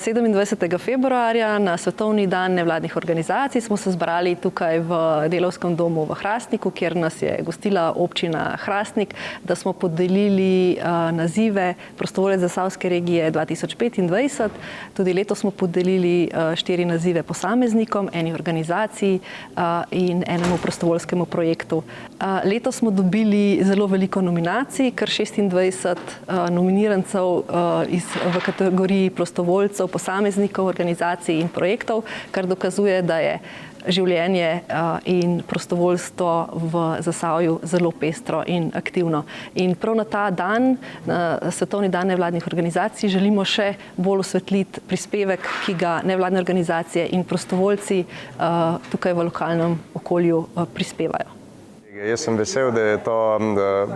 27. februarja na Svetovni dan nevladnih organizacij smo se zbrali tukaj v Delavskem domu v Hrastniku, kjer nas je gostila občina Hrastnik, da smo podelili nazive Prostovoljec Zasavske regije 2025. Tudi letos smo podelili 4 nazive posameznikom, eni organizaciji in enemu prostovoljskemu projektu. Letos smo dobili zelo veliko nominacij, kar 26 nominirancev v kategoriji prostovoljcev, posameznikov, organizacij in projektov, kar dokazuje, da je življenje in prostovoljstvo v Zasavju zelo pestro in aktivno. In prav na ta dan, na Svetovni dan nevladnih organizacij, želimo še bolj osvetliti prispevek, ki ga nevladne organizacije in prostovoljci tukaj v lokalnem okolju prispevajo. Jaz sem vesel, da je to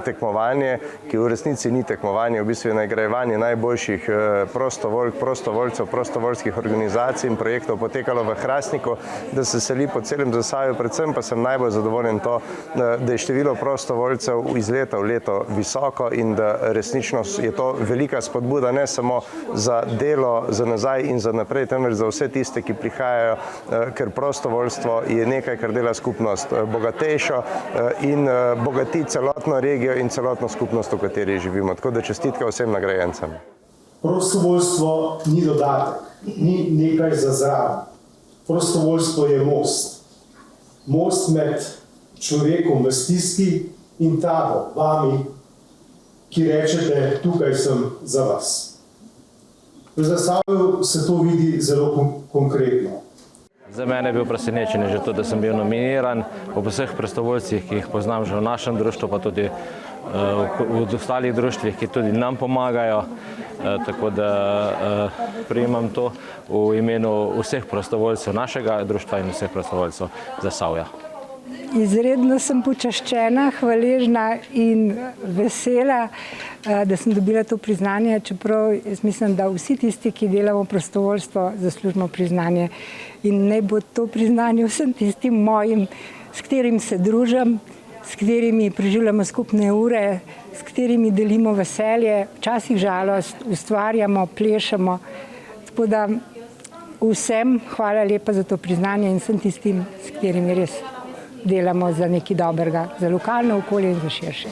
tekmovanje, ki v resnici ni tekmovanje, v bistvu je nagrajevanje najboljših prostovoljcev, prostovoljskih organizacij in projektov potekalo v Hrastniku, da se seli po celem Zasavju. Predvsem pa sem najbolj zadovoljen to, da je število prostovoljcev iz leta v leto visoko in da resnično je to velika spodbuda ne samo za delo, za nazaj in za naprej, temveč za vse tiste, ki prihajajo, ker prostovoljstvo je nekaj, kar dela skupnost bogatejšo in bogati celotno regijo in celotno skupnost, v kateri živimo. Tako da čestitke vsem nagrajencem. Prostovoljstvo ni dodatek, ni nekaj za zraven. Prostovoljstvo je most. Most med človekom v stiski in tabo, vami, ki rečete, tukaj sem za vas. V Zasavju se to vidi zelo konkretno. Za mene je bil presenečenje že to, da sem bil nominiran ob vseh prostovoljcih, ki jih poznam že v našem društvu, pa tudi v ostalih društvih, ki tudi nam pomagajo. Tako da prejemam to v imenu vseh prostovoljcev našega društva in vseh prostovoljcev Zasavja. Izredno sem počaščena, hvaležna in vesela, da sem dobila to priznanje, čeprav jaz mislim, da vsi tisti, ki delamo prostovoljstvo, zaslužimo priznanje. In naj bo to priznanje vsem tistim mojim, s katerim se družim, s katerimi preživljamo skupne ure, s katerimi delimo veselje, včasih žalost, ustvarjamo, plešemo. Tako da vsem hvala lepa za to priznanje in vsem tistim, s katerimi res delamo za nekaj dobrega, za lokalno okolje in za širše.